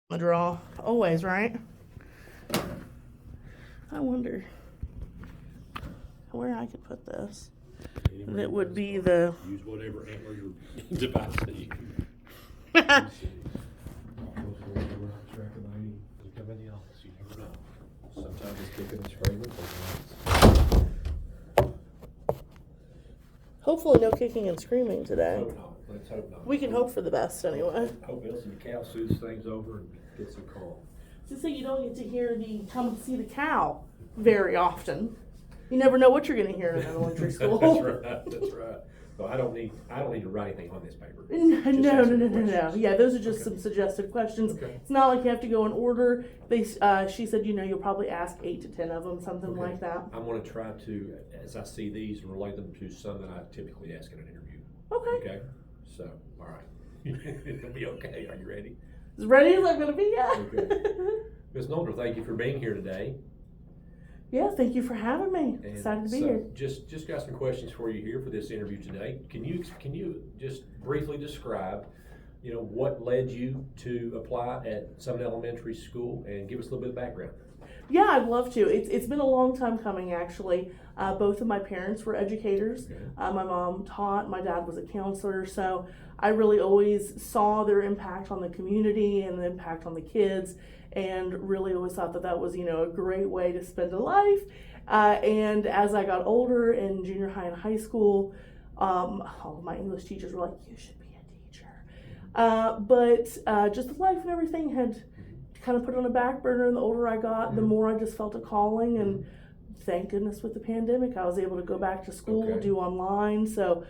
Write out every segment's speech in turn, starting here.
The draw. Always, right? I wonder where I could put this. That would be the. Use whatever antler your device that you can. Come in the office, you never know. Sometimes it's kicking and screaming, sometimes. Hopefully, no kicking and screaming today. Hope not. Let's hope not. We can hope for the best anyway. Hope Elsie the cow soothes things over and gets some calm. Just so you don't get to hear the come see the cow very often. You never know what you're going to hear in elementary school. That's right. That's right. So I don't need to write anything on this paper. No. Just ask me No. questions. Yeah, those are just Okay. some suggested questions. Okay. It's not like you have to go in order. She said, you'll probably ask 8 to 10 of them, something Okay. like that. I'm going to try to, as I see these, relate them to some that I typically ask in an interview. Okay. Okay? So, all right. It'll be okay. Are you ready? As ready as I'm going to be, yeah. Okay. Ms. Nolder, thank you for being here today. Yeah, thank you for having me. And Excited to be so, here. Just got some questions for you here for this interview today. Can you just briefly describe, what led you to apply at Summit Elementary School and give us a little bit of background? Yeah, I'd love to. It's been a long time coming, actually. Both of my parents were educators. Okay. My mom taught, my dad was a counselor, so I really always saw their impact on the community and the impact on the kids, and really always thought that was, a great way to spend a life. And as I got older in junior high and high school, all of my English teachers were like, you should be a teacher. But just life and everything had kind of put on a back burner, and the older I got, the more I just felt a calling, and thank goodness with the pandemic I was able to go back to school, Okay. do online, so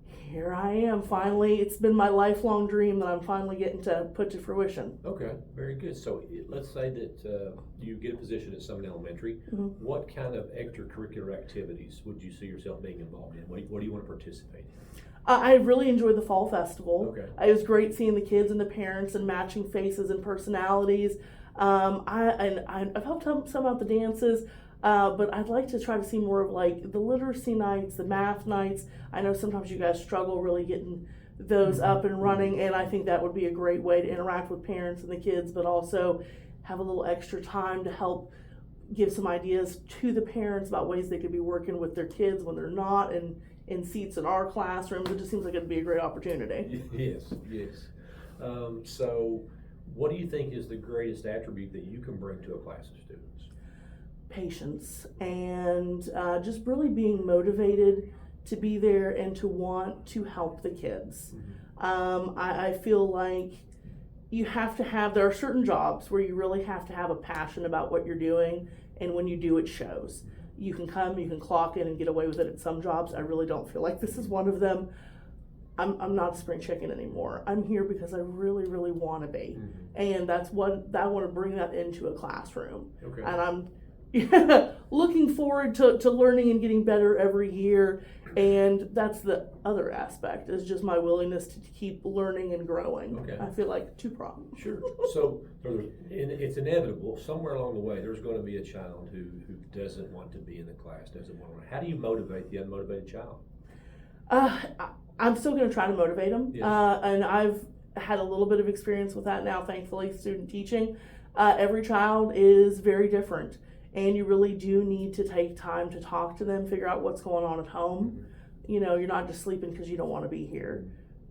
here I am finally. It's been my lifelong dream that I'm finally getting to put to fruition. Okay, very good. So let's say that you get a position at Summit Elementary. Mhm. What kind of extracurricular activities would you see yourself being involved in? What do you want to participate in? I really enjoyed the fall festival. Okay. It was great seeing the kids and the parents and matching faces and personalities. I've helped some out the dances, but I'd like to try to see more of like the literacy nights, the math nights. I know sometimes you guys struggle really getting those up and running, and I think that would be a great way to interact with parents and the kids, but also have a little extra time to help give some ideas to the parents about ways they could be working with their kids when they're not in seats in our classrooms. It just seems like it'd be a great opportunity. Yes. So what do you think is the greatest attribute that you can bring to a class of students? Patience and just really being motivated to be there and to want to help the kids. I feel like there are certain jobs where you really have to have a passion about what you're doing, and when you do, it shows. You can clock in and get away with it at some jobs. I really don't feel like this is one of them. I'm not a spring chicken anymore. I'm here because I really, really want to be. And that's what I want to bring that into a classroom. Okay. And I'm looking forward to learning and getting better every year. And that's the other aspect, is just my willingness to keep learning and growing. Okay. I feel like two-pronged. Sure. So it's inevitable, somewhere along the way, there's going to be a child who doesn't want to be in the class, doesn't want to. How do you motivate the unmotivated child? I'm still going to try to motivate them. Yes. And I've had a little bit of experience with that now, thankfully, student teaching. Every child is very different, and you really do need to take time to talk to them, figure out what's going on at home. You're not just sleeping because you don't want to be here.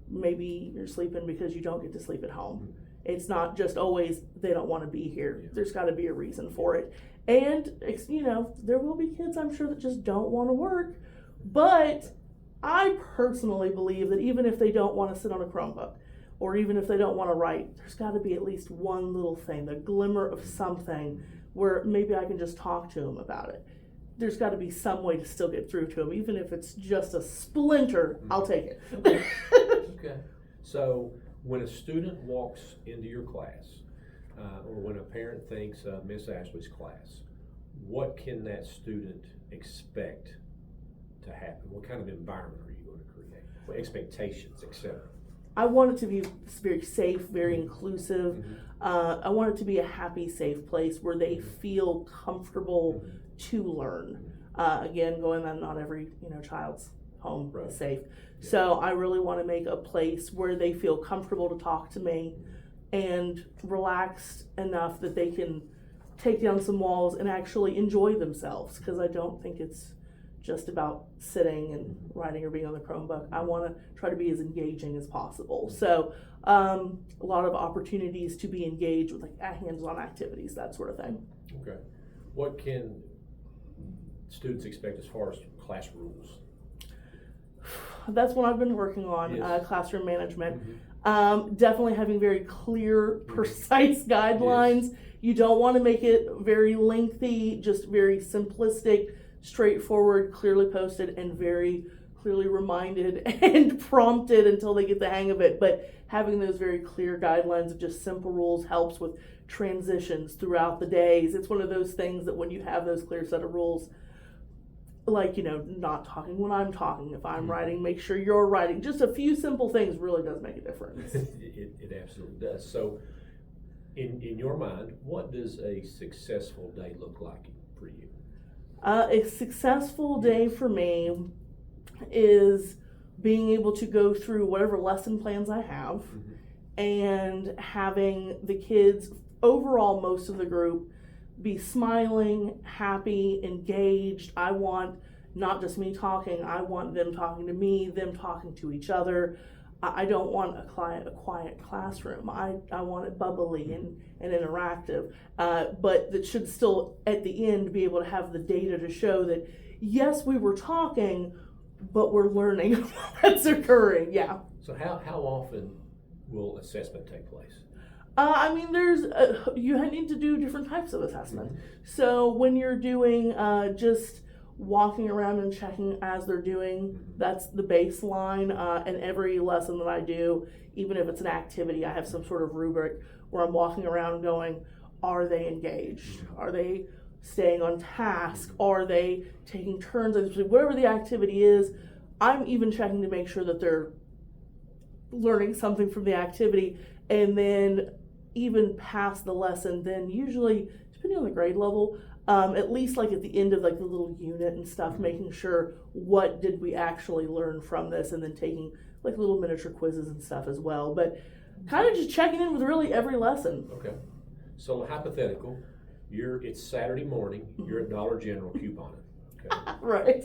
Maybe you're sleeping because you don't get to sleep at home. It's not just always they don't want to be here. Yeah. There's got to be a reason for it. And, there will be kids, I'm sure, that just don't want to work. But I personally believe that even if they don't want to sit on a Chromebook, or even if they don't want to write, there's got to be at least one little thing, the glimmer of something where maybe I can just talk to them about it. There's got to be some way to still get through to them, even if it's just a splinter. I'll take it. Okay. So when a student walks into your class, or when a parent thinks of Miss Ashley's class, what can that student expect to happen? What kind of environment are you going to create? What expectations, etc.? I want it to be very safe, very inclusive. I want it to be a happy, safe place where they feel comfortable to learn. Again, going on, not every child's home Right. is safe. Yeah. So I really want to make a place where they feel comfortable to talk to me and relaxed enough that they can take down some walls and actually enjoy themselves, because I don't think it's just about sitting and writing or being on the Chromebook. I want to try to be as engaging as possible. So a lot of opportunities to be engaged with like hands-on activities, that sort of thing. Okay. What can students expect as far as class rules? That's what I've been working on, Yes. classroom management. Mm-hmm. Definitely having very clear, precise guidelines. Yes. You don't want to make it very lengthy, just very simplistic, straightforward, clearly posted, and very clearly reminded and prompted until they get the hang of it. But having those very clear guidelines of just simple rules helps with transitions throughout the days. It's one of those things that when you have those clear set of rules, like, not talking when I'm talking, if I'm writing, make sure you're writing. Just a few simple things really does make a difference. It absolutely does. So in your mind, what does a successful day look like for you? A successful day for me is being able to go through whatever lesson plans I have and having the kids, overall most of the group, be smiling, happy, engaged. I want not just me talking, I want them talking to me, them talking to each other. I don't want a quiet classroom. I want it bubbly and interactive, but that should still at the end be able to have the data to show that yes, we were talking, but we're learning while that's occurring. Yeah. So how often will assessment take place? There's you need to do different types of assessment. So when you're doing just walking around and checking as they're doing, that's the baseline. And every lesson that I do, even if it's an activity, I have some sort of rubric where I'm walking around going, are they engaged? Are they staying on task? Are they taking turns? Whatever the activity is, I'm even checking to make sure that they're learning something from the activity. And then even past the lesson, then usually, depending on the grade level, at least like at the end of like the little unit and stuff, making sure what did we actually learn from this, and then taking like little miniature quizzes and stuff as well. But kind of just checking in with really every lesson. Okay. So hypothetical, it's Saturday morning, you're at Dollar General couponing. Okay. Right.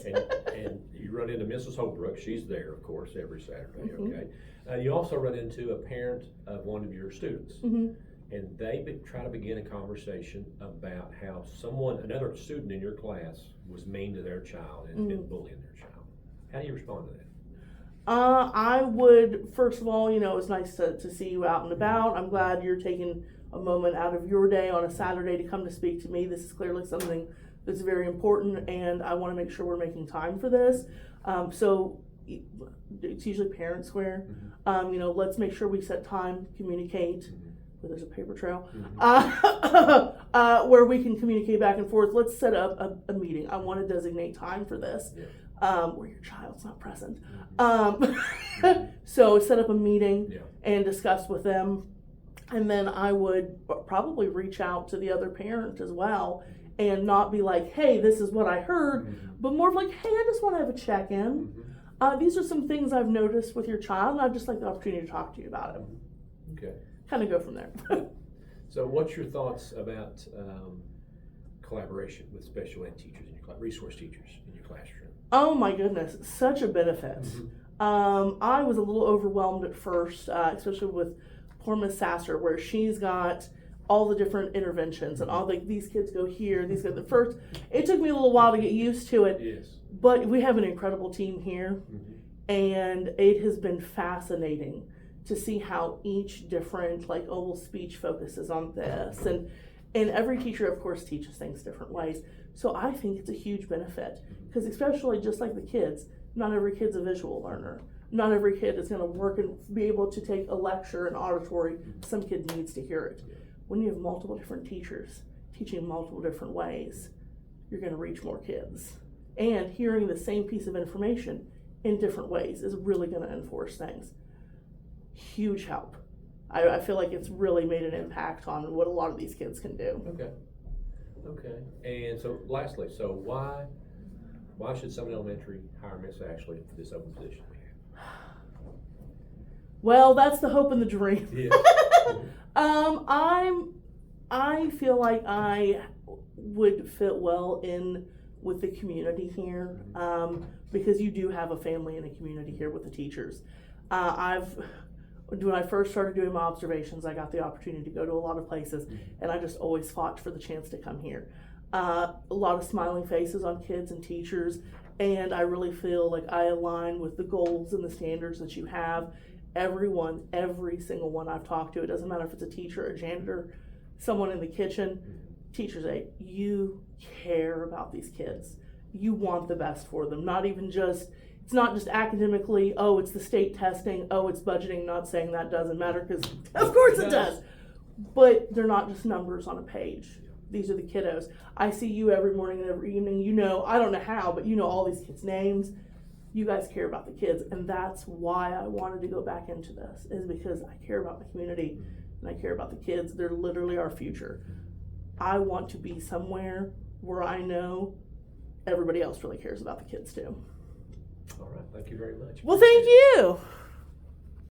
And you run into Mrs. Holbrook. She's there, of course, every Saturday. Okay. You also run into a parent of one of your students, and they try to begin a conversation about how another student in your class was mean to their child and been bullying their child. How do you respond to that? I would, first of all, it's nice to see you out and about. I'm glad you're taking a moment out of your day on a Saturday to come to speak to me. This is clearly something that's very important, and I want to make sure we're making time for this. So it's usually parent square. Let's make sure we set time, communicate, where there's a paper trail, where we can communicate back and forth. Let's set up a meeting. I want to designate time for this, where your child's not present. So set up a meeting and discuss with them. And then I would probably reach out to the other parent as well, and not be like, hey, this is what I heard, but more of like, hey, I just want to have a check-in. These are some things I've noticed with your child, and I'd just like the opportunity to talk to you about it. Okay. Kind of go from there. So what's your thoughts about collaboration with special ed teachers in your resource teachers in your classroom? Oh my goodness, such a benefit. I was a little overwhelmed at first, especially with poor Miss Sasser, where she's got all the different interventions and all these kids go here, these go the first. It took me a little while to get used to it. Yes. But we have an incredible team here, and it has been fascinating to see how each different oval speech focuses on this, and every teacher of course teaches things different ways. So I think it's a huge benefit, because especially just like the kids, not every kid's a visual learner. Not every kid is going to work and be able to take a lecture and auditory. Some kid needs to hear it. When you have multiple different teachers teaching multiple different ways, you're going to reach more kids. And hearing the same piece of information in different ways is really going to enforce things. Huge help. I feel like it's really made an impact on what a lot of these kids can do. Okay. And so lastly, why should Summit Elementary hire Miss Ashley for this open position we have? Well, that's the hope and the dream. Yes. I feel like I would fit well in with the community here, because you do have a family and a community here with the teachers. When I first started doing my observations, I got the opportunity to go to a lot of places, and I just always fought for the chance to come here. A lot of smiling faces on kids and teachers, and I really feel like I align with the goals and the standards that you have. Everyone, every single one I've talked to, it doesn't matter if it's a teacher, a janitor, someone in the kitchen, teachers say, you care about these kids. You want the best for them. It's not just academically, oh, it's the state testing, oh, it's budgeting. Not saying that doesn't matter, because of course it does. But they're not just numbers on a page. These are the kiddos. I see you every morning and every evening. You know, I don't know how, but you know all these kids' names. You guys care about the kids, and that's why I wanted to go back into this, is because I care about the community and I care about the kids. They're literally our future. I want to be somewhere where I know everybody else really cares about the kids too. All right, thank you very much. Well, thank you.